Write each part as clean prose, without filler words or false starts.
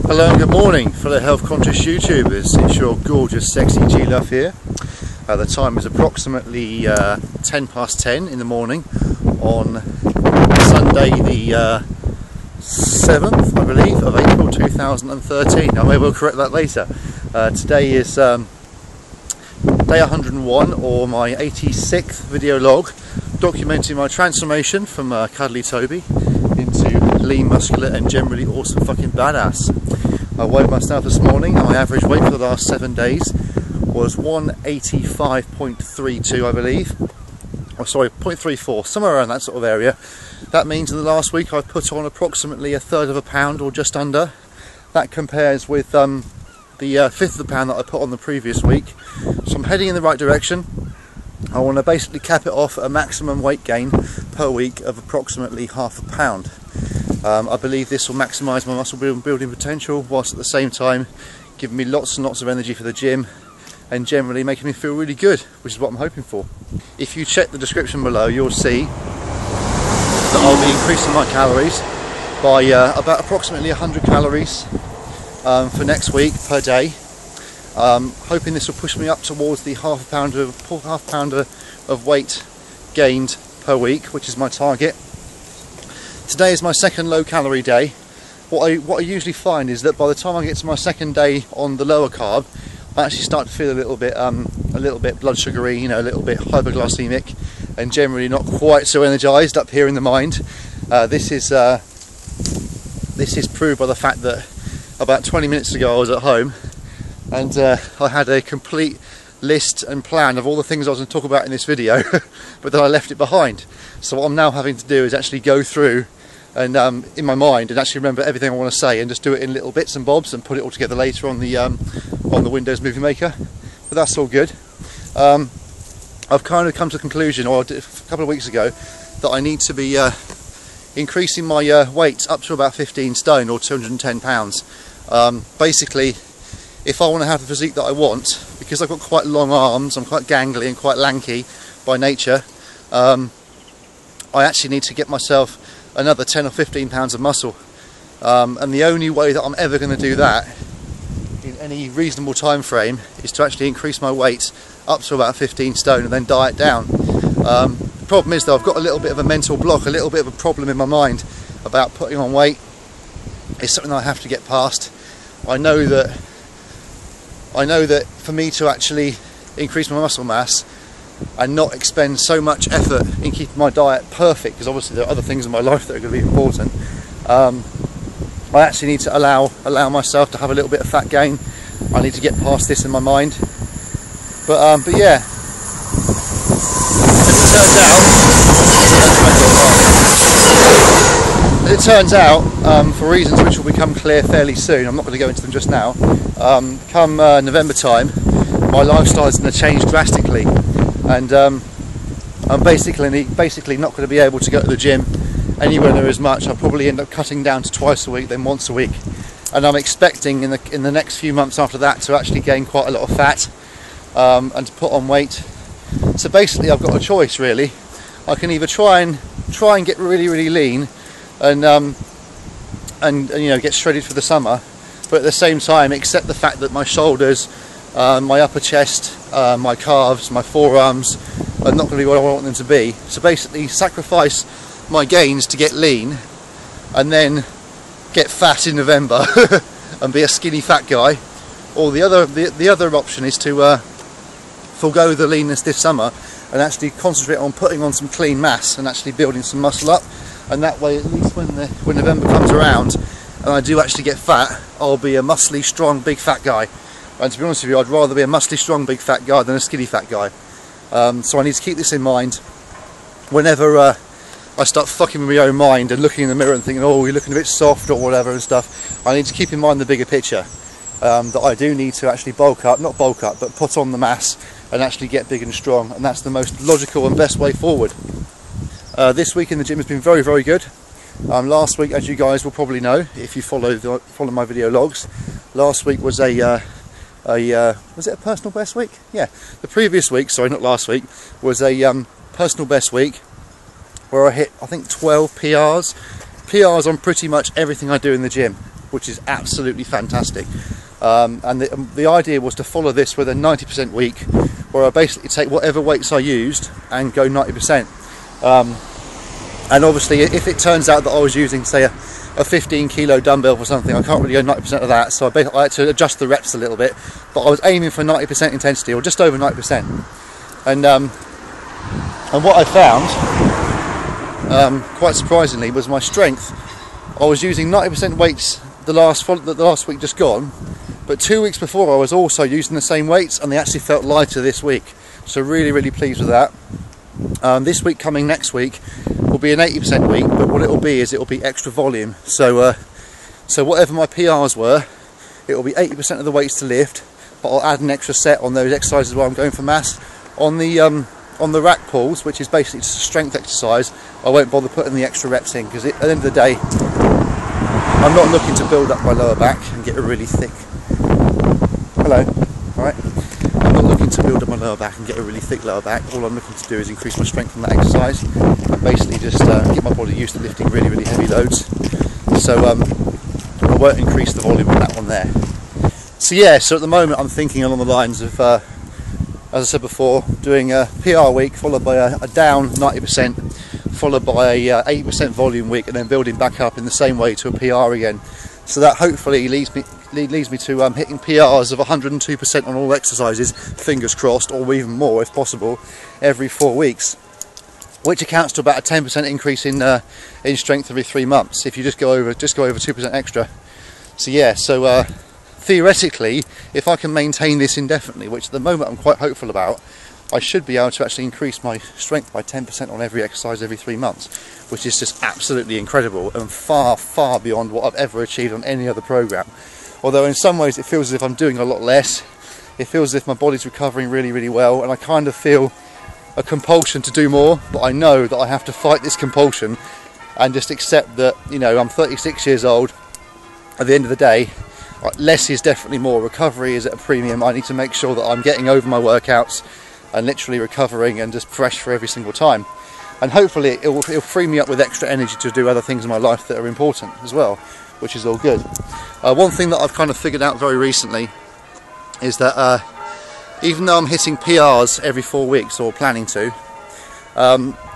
Hello and good morning, fellow health conscious YouTubers. It's your gorgeous, sexy G-Love here. The time is approximately 10 past 10 in the morning on Sunday the 7th, I believe, of April 2013. I may well correct that later. Today is day 101, or my 86th video log, documenting my transformation from Cuddly Toby into lean, muscular and generally awesome fucking badass. I weighed myself this morning and my average weight for the last 7 days was 185.32, I believe. Oh, sorry, 0.34, somewhere around that sort of area. That means in the last week I've put on approximately a third of a pound, or just under. That compares with the fifth of the pound that I put on the previous week. So I'm heading in the right direction. I want to basically cap it off at a maximum weight gain per week of approximately half a pound. I believe this will maximise my muscle building potential, whilst at the same time giving me lots and lots of energy for the gym and generally making me feel really good, which is what I'm hoping for. If you check the description below, you'll see that I'll be increasing my calories by about approximately 100 calories for next week per day. Hoping this will push me up towards the half pound of weight gained per week, which is my target. Today is my second low calorie day. What I usually find is that by the time I get to my second day on the lower carb, I actually start to feel a little bit blood sugary, you know, a little bit hyperglycemic, and generally not quite so energized up here in the mind. This is proved by the fact that about 20 minutes ago I was at home and I had a complete list and plan of all the things I was going to talk about in this video, but then I left it behind. So what I'm now having to do is actually go through and in my mind and actually remember everything I want to say and just do it in little bits and bobs and put it all together later on the Windows Movie Maker. But that's all good. I've kind of come to the conclusion, or a couple of weeks ago, that I need to be increasing my weight up to about 15 stone or 210 pounds. Basically, if I want to have the physique that I want, because I've got quite long arms, I'm quite gangly and quite lanky by nature, I actually need to get myself another 10 or 15 pounds of muscle. And the only way that I'm ever going to do that in any reasonable time frame is to actually increase my weight up to about 15 stone and then diet down. The problem is though, I've got a little bit of a mental block, a little bit of a problem in my mind about putting on weight. It's something that I have to get past. I know that for me to actually increase my muscle mass and not expend so much effort in keeping my diet perfect, because obviously there are other things in my life that are going to be important, I actually need to allow myself to have a little bit of fat gain. I need to get past this in my mind. But yeah, as it turns out, for reasons which will become clear fairly soon, I'm not going to go into them just now, come November time, my lifestyle is going to change drastically, and I'm basically not going to be able to go to the gym anywhere near as much. I'll probably end up cutting down to twice a week, then once a week, and I'm expecting in the next few months after that to actually gain quite a lot of fat and to put on weight. So basically I've got a choice really. I can either try and get really lean and you know, get shredded for the summer, but at the same time accept the fact that my shoulders, my upper chest, my calves, my forearms are not going to be what I want them to be. So basically sacrifice my gains to get lean and then get fat in November and be a skinny fat guy. Or the other option is to forego the leanness this summer and actually concentrate on putting on some clean mass and actually building some muscle up, and that way at least when November comes around and I do actually get fat, I'll be a muscly, strong, big fat guy. And to be honest with you, I'd rather be a muscly, strong, big fat guy than a skinny fat guy. So I need to keep this in mind whenever I start fucking with my own mind and looking in the mirror and thinking, oh, you're looking a bit soft or whatever and stuff. I need to keep in mind the bigger picture, that I do need to actually not bulk up, but put on the mass and actually get big and strong, and that's the most logical and best way forward. This week in the gym has been very good. Last week, as you guys will probably know if you follow my video logs, last week was was it a personal best week? Yeah, the previous week, sorry, not last week, was a personal best week where I hit, I think, 12 PRs on pretty much everything I do in the gym. which is absolutely fantastic. And the idea was to follow this with a 90% week, where I basically take whatever weights I used and go 90%. And obviously, if it turns out that I was using, say, a 15 kilo dumbbell or something, I can't really go 90% of that, so I had to adjust the reps a little bit, but I was aiming for 90% intensity, or just over 90%. And what I found, quite surprisingly, was my strength. I was using 90% weights the last week just gone, but 2 weeks before I was also using the same weights, and they actually felt lighter this week. So really pleased with that. This week coming next week will be an 80% week, but what it will be is it will be extra volume. So whatever my PRs were, it will be 80% of the weights to lift, but I'll add an extra set on those exercises where I'm going for mass. On the rack pulls, which is basically just a strength exercise, I won't bother putting the extra reps in, because at the end of the day, I'm not looking to build up my lower back and get a really thick. Hello, alright. I'm not looking to build up my lower back and get a really thick lower back. All I'm looking to do is increase my strength on that exercise, and basically just get my body used to lifting really heavy loads. So I won't increase the volume on that one there. So yeah, so at the moment I'm thinking along the lines of, as I said before, doing a PR week followed by a down 90%, followed by a 80% volume week, and then building back up in the same way to a PR again. So that hopefully leads me to hitting PRs of 102% on all exercises, fingers crossed, or even more if possible, every 4 weeks, which accounts to about a 10% increase in strength every 3 months if you just go over 2% extra. So yeah, so theoretically, if I can maintain this indefinitely, which at the moment I'm quite hopeful about, I should be able to actually increase my strength by 10% on every exercise every 3 months, which is just absolutely incredible and far beyond what I've ever achieved on any other program. Although in some ways it feels as if I'm doing a lot less, it feels as if my body's recovering really well, and I kind of feel a compulsion to do more, but I know that I have to fight this compulsion and just accept that, you know, I'm 36 years old. At the end of the day, less is definitely more. Recovery is at a premium. I need to make sure that I'm getting over my workouts and literally recovering and just fresh for every single time. And hopefully it'll free me up with extra energy to do other things in my life that are important as well, which is all good. One thing that I've kind of figured out very recently is that even though I'm hitting PRs every 4 weeks, or planning to,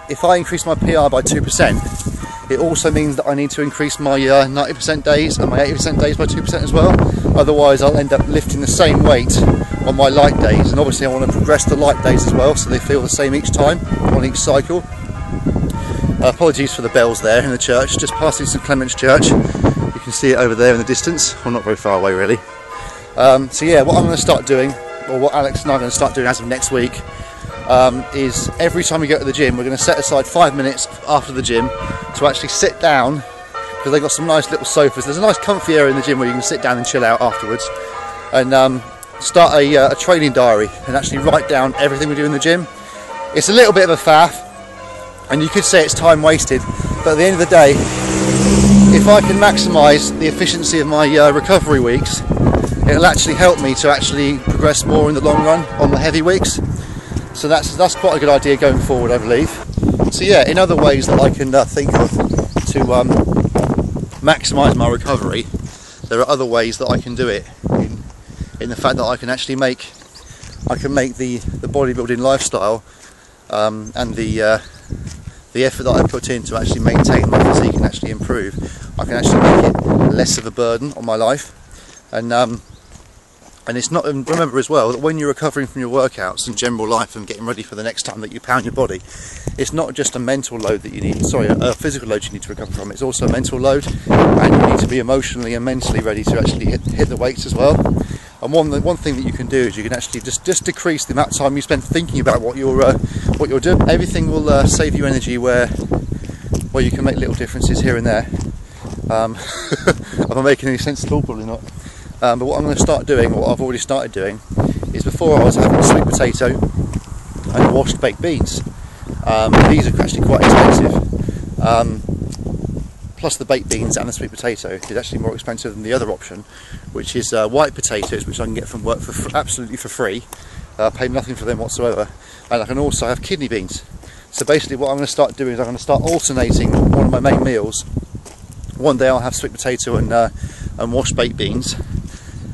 if I increase my PR by 2%, it also means that I need to increase my 90% days and my 80% days by 2% as well. Otherwise I'll end up lifting the same weight on my light days, and obviously I want to progress the light days as well, so they feel the same each time on each cycle. Apologies for the bells there in the church, just passing St Clement's Church. You can see it over there in the distance, well, not very far away really. So yeah, what I'm going to start doing, or what Alex and I are going to start doing as of next week, is every time we go to the gym, we're going to set aside 5 minutes after the gym to actually sit down, because they've got some nice little sofas. There's a nice comfy area in the gym where you can sit down and chill out afterwards, and start a training diary and actually write down everything we do in the gym. It's a little bit of a faff, and you could say it's time wasted, but at the end of the day, if I can maximise the efficiency of my recovery weeks, it'll actually help me to actually progress more in the long run on the heavy weeks. So that's quite a good idea going forward, I believe. So yeah, in other ways that I can think of to maximise my recovery, there are other ways that I can do it, in the fact that I can actually make the bodybuilding lifestyle and the effort that I put in to actually maintain my physique and actually improve, I can actually make it less of a burden on my life. And it's not, and remember as well that when you're recovering from your workouts and general life and getting ready for the next time that you pound your body, it's not just a mental load that you need, a physical load you need to recover from, it's also a mental load, and you need to be emotionally and mentally ready to actually hit the weights as well. And one thing that you can do is you can actually just decrease the amount of time you spend thinking about what you're doing. Everything will save you energy where you can make little differences here and there. Am I making any sense at all? Probably not. But what I'm going to start doing, what I've already started doing, is before I was having a sweet potato and washed baked beans. These are actually quite expensive. Plus the baked beans and the sweet potato is actually more expensive than the other option, which is white potatoes, which I can get from work absolutely for free. Pay nothing for them whatsoever. And I can also have kidney beans. So basically what I'm going to start doing is I'm going to start alternating one of my main meals. One day I'll have sweet potato and and washed baked beans,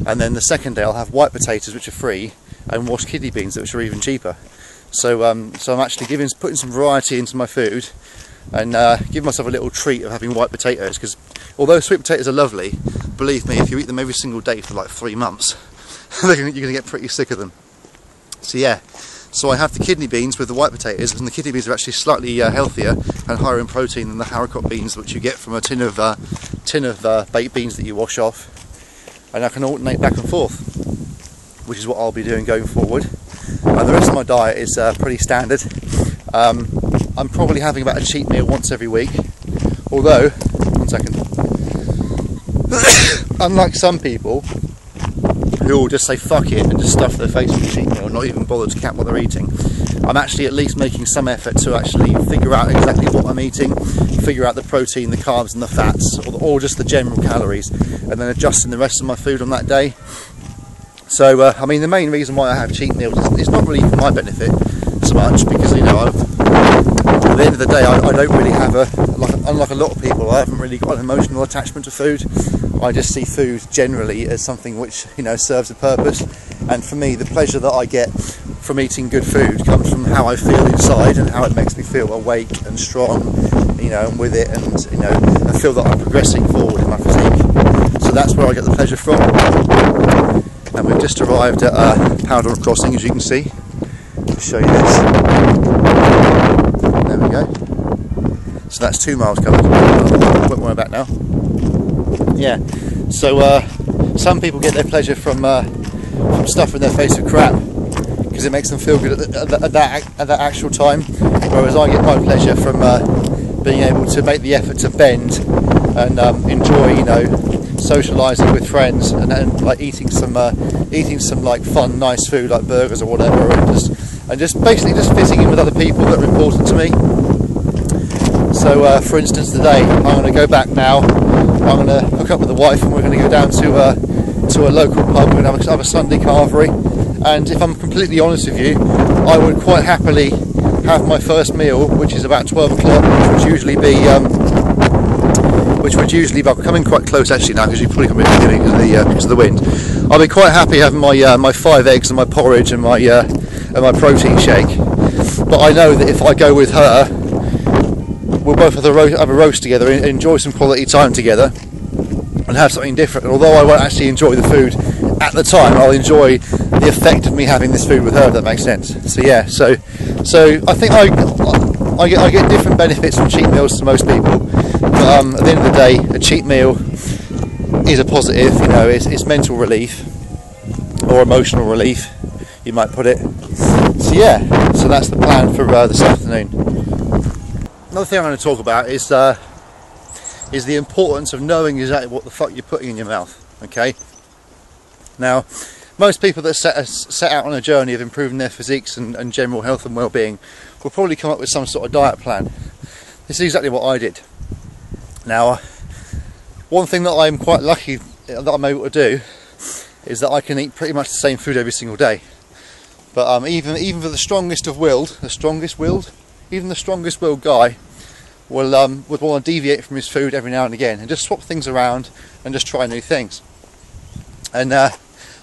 and then the second day I'll have white potatoes, which are free, and washed kidney beans, which are even cheaper. So so I'm actually putting some variety into my food, and give myself a little treat of having white potatoes, because although sweet potatoes are lovely, believe me, if you eat them every single day for like 3 months, you're going to get pretty sick of them. So yeah, so I have the kidney beans with the white potatoes, and the kidney beans are actually slightly healthier and higher in protein than the haricot beans, which you get from a tin of baked beans that you wash off. And I can alternate back and forth, which is what I'll be doing going forward. And the rest of my diet is pretty standard. I'm probably having about a cheat meal once every week, although, one second, unlike some people who will just say fuck it and just stuff their face with a cheat meal and not even bother to count what they're eating, I'm actually at least making some effort to actually figure out exactly what I'm eating, figure out the protein, the carbs and the fats, or just the general calories, and then adjusting the rest of my food on that day. So I mean, the main reason why I have cheat meals is not really for my benefit so much, because, you know, at the end of the day, I don't really have unlike a lot of people, I haven't really got an emotional attachment to food. I just see food generally as something which, you know, serves a purpose, and for me the pleasure that I get from eating good food comes from how I feel inside and how it makes me feel awake and strong, you know, and with it, and, you know, I feel that I'm progressing forward in my physique. So that's where I get the pleasure from. And we've just arrived at Powder Crossing, as you can see. I'll show you this. There we go. So that's 2 miles covered. Won't worry about now. Yeah. So some people get their pleasure from stuffing their face with crap, because it makes them feel good at that actual time. Whereas I get my pleasure from being able to make the effort to bend and enjoy, you know, socialising with friends, and like eating some like fun, nice food like burgers or whatever, and just basically just fitting in with other people that are important to me. So for instance, today I'm going to go back now. I'm going to hook up with the wife, and we're going to go down to a local pub. We're going to have a Sunday carvery, and if I'm completely honest with you, I would quite happily have my first meal, which is about 12 o'clock, which would usually be I'll come in quite close actually now, because you probably can't really hear because of the wind. I'll be quite happy having my 5 eggs and my porridge and my protein shake. But I know that if I go with her, we'll both have a roast together, enjoy some quality time together, and have something different. And although I won't actually enjoy the food at the time, I'll enjoy the effect of me having this food with her, if that makes sense. So yeah, so I think I get different benefits from cheat meals to most people. But at the end of the day, a cheat meal is a positive, you know, it's mental relief, or emotional relief, you might put it. So yeah, so that's the plan for this afternoon. Another thing I'm going to talk about is the importance of knowing exactly what the fuck you're putting in your mouth. Okay. Now, most people that set out on a journey of improving their physiques and general health and well-being will probably come up with some sort of diet plan. This is exactly what I did. Now, one thing that I'm quite lucky that I'm able to do is that I can eat pretty much the same food every single day. But even for the strongest willed guy would want to deviate from his food every now and again, and just swap things around and just try new things. And I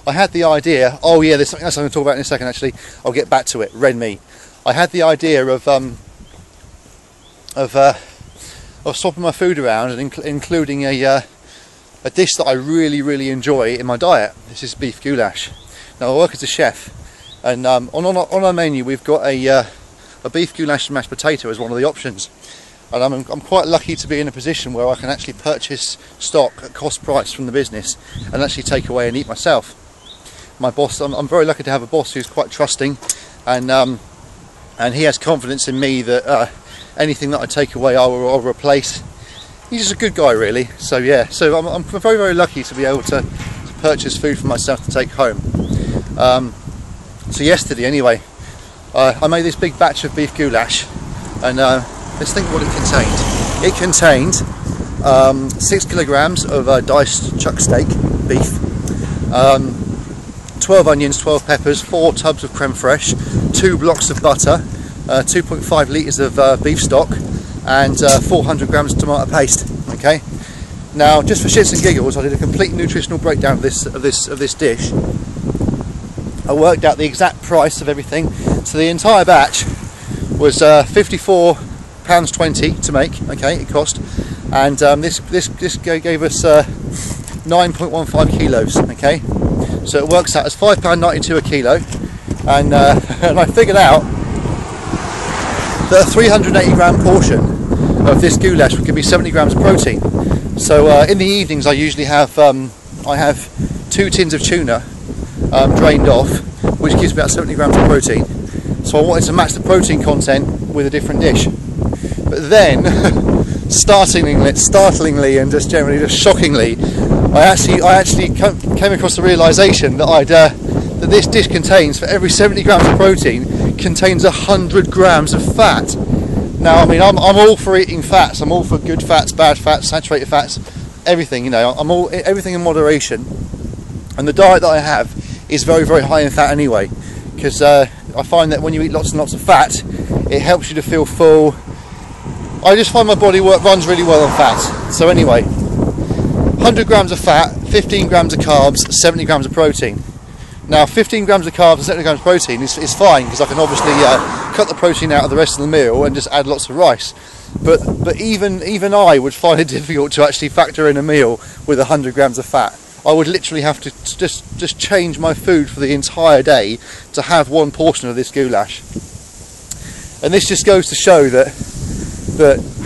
had the idea. Oh yeah, there's something else I'm going to talk about in a second. Actually, I'll get back to it. Red meat. I had the idea of swapping my food around and including a dish that I really enjoy in my diet. This is beef goulash. Now I work as a chef, and on our menu we've got a beef goulash and mashed potato as one of the options. And I'm quite lucky to be in a position where I can actually purchase stock at cost price from the business and actually take away and eat myself. My boss, I'm very lucky to have a boss who's quite trusting, and he has confidence in me that anything that I take away I'll replace. He's just a good guy, really. So yeah, so I'm very lucky to be able to purchase food for myself to take home. So yesterday anyway, I made this big batch of beef goulash, and let's think what it contained. It contained 6 kilograms of diced chuck steak beef, 12 onions, 12 peppers, 4 tubs of creme fraiche, 2 blocks of butter, 2.5 litres of beef stock, and 400 grams of tomato paste. Okay, Now, just for shits and giggles, I did a complete nutritional breakdown of this dish. I worked out the exact price of everything. So the entire batch was £54.20 to make. Okay, it cost, and this gave us 9.15 kilos. Okay, so it works out as £5.92 a kilo, and and I figured out that a 380 gram portion of this goulash could be 70 grams of protein. So in the evenings I usually have I have 2 tins of tuna drained off, which gives me about 70 grams of protein. So I wanted to match the protein content with a different dish. But then, startlingly and just generally just shockingly, I actually came across the realisation that that this dish contains, for every 70 grams of protein, contains 100 grams of fat. Now, I mean, I'm all for eating fats. I'm all for good fats, bad fats, saturated fats, everything. You know, everything in moderation. And the diet that I have is very, very high in fat anyway, because I find that when you eat lots and lots of fat, it helps you to feel full. I just find my body runs really well on fat. So anyway, 100 grams of fat, 15 grams of carbs, 70 grams of protein. Now, 15 grams of carbs and 70 grams of protein is fine, because I can obviously cut the protein out of the rest of the meal and just add lots of rice. But even I would find it difficult to actually factor in a meal with 100 grams of fat. I would literally have to just change my food for the entire day to have one portion of this goulash. And this just goes to show that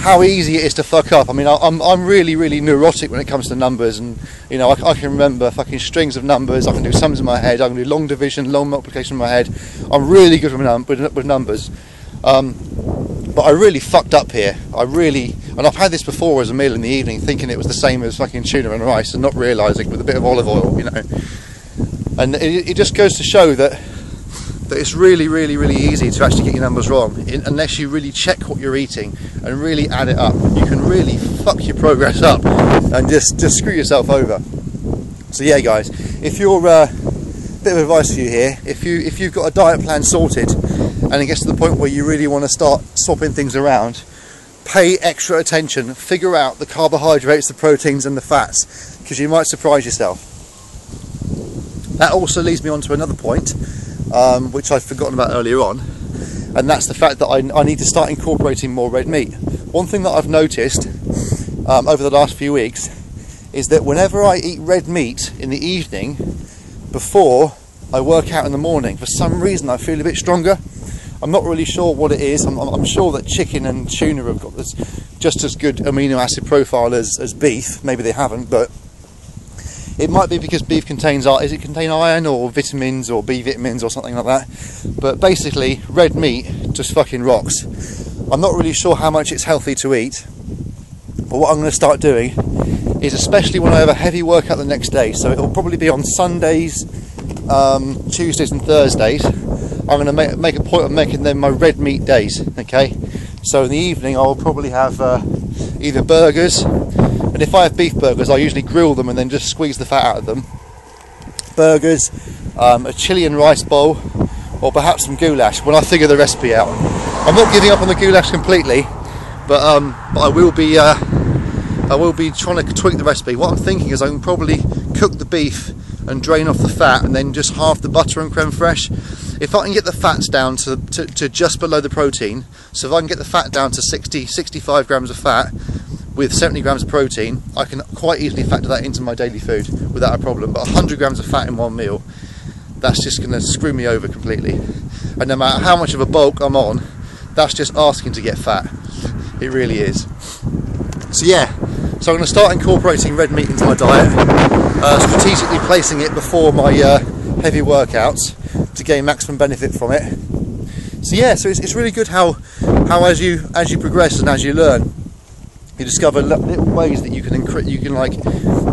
how easy it is to fuck up. I mean, I'm really neurotic when it comes to numbers, and you know, I can remember fucking strings of numbers. I can do sums in my head. I can do long division, long multiplication in my head. I'm really good with numbers. But I really fucked up here. And I've had this before as a meal in the evening, thinking it was the same as fucking tuna and rice, and not realising, with a bit of olive oil, you know. And it just goes to show that it's really easy to actually get your numbers wrong, unless you really check what you're eating and really add it up. You can really fuck your progress up and just screw yourself over. So yeah, guys, if you're bit of advice for you here, if you've got a diet plan sorted and it gets to the point where you really want to start swapping things around, pay extra attention, figure out the carbohydrates, the proteins and the fats, because you might surprise yourself. That also leads me on to another point, which I'd forgotten about earlier on, and that's the fact that I need to start incorporating more red meat. One thing that I've noticed over the last few weeks is that whenever I eat red meat in the evening before I work out in the morning, for some reason I feel a bit stronger. I'm not really sure what it is. I'm sure that chicken and tuna have got this just as good amino acid profile as beef. Maybe they haven't, but it might be because beef contains, does it contain iron or vitamins or B vitamins or something like that? But basically, red meat just fucking rocks. I'm not really sure how much it's healthy to eat, but what I'm going to start doing is, especially when I have a heavy workout the next day, so it'll probably be on Sundays, Tuesdays and Thursdays, I'm going to make a point of making them my red meat days, okay? So in the evening I'll probably have either burgers, and if I have beef burgers I usually grill them and then just squeeze the fat out of them. Burgers, a chili and rice bowl, or perhaps some goulash when I figure the recipe out. I'm not giving up on the goulash completely, but I will be trying to tweak the recipe. What I'm thinking is I can probably cook the beef and drain off the fat and then just halve the butter and creme fraiche. If I can get the fats down to just below the protein, so if I can get the fat down to 65 grams of fat with 70 grams of protein, I can quite easily factor that into my daily food without a problem. But 100 grams of fat in one meal, that's just going to screw me over completely. And no matter how much of a bulk I'm on, that's just asking to get fat. It really is. So yeah, so I'm going to start incorporating red meat into my diet, strategically placing it before my heavy workouts to gain maximum benefit from it. So yeah, so it's really good how as you progress and as you learn, you discover little ways that you can like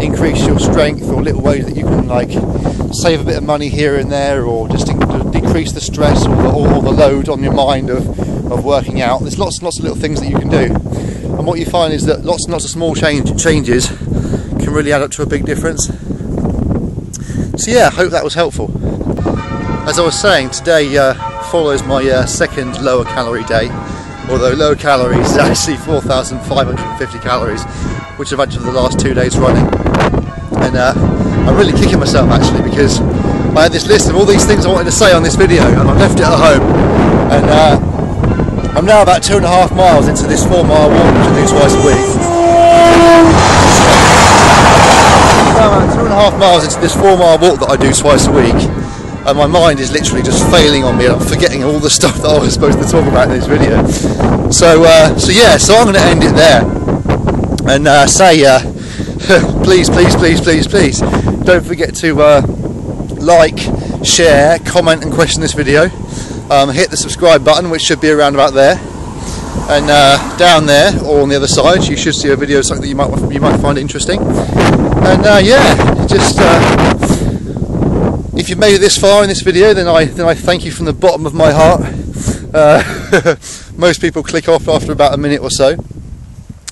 increase your strength, or little ways that you can like save a bit of money here and there, or just decrease the stress or the load on your mind of working out. There's lots and lots of little things that you can do, and what you find is that lots and lots of small changes can really add up to a big difference. So yeah, I hope that was helpful. As I was saying, today follows my second lower calorie day, although low calories is actually 4,550 calories, which I've had for the last 2 days running. And I'm really kicking myself actually, because I had this list of all these things I wanted to say on this video, and I left it at home. And I'm now about 2.5 miles into this 4-mile walk, which I do twice a week. I'm about 2.5 miles into this 4-mile walk that I do twice a week, and my mind is literally just failing on me, and I'm forgetting all the stuff that I was supposed to talk about in this video. So yeah, so I'm going to end it there, and say please don't forget to like, share, comment and question this video. Hit the subscribe button, which should be around about there, and down there or on the other side you should see a video of something that you might find interesting. And yeah, just if you've made it this far in this video, then I thank you from the bottom of my heart. Most people click off after about a minute or so.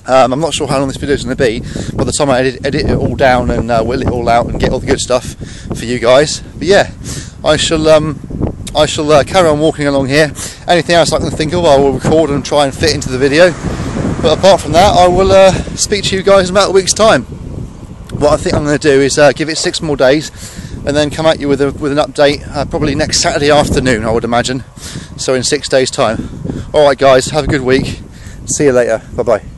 I'm not sure how long this video is going to be by the time I edit it all down and whittle it all out and get all the good stuff for you guys. But yeah, I shall carry on walking along here. Anything else I can think of I will record and try and fit into the video. But apart from that, I will speak to you guys in about a week's time. What I think I'm going to do is give it 6 more days and then come at you with an update probably next Saturday afternoon, I would imagine. So in 6 days time. Alright guys, have a good week. See you later. Bye bye.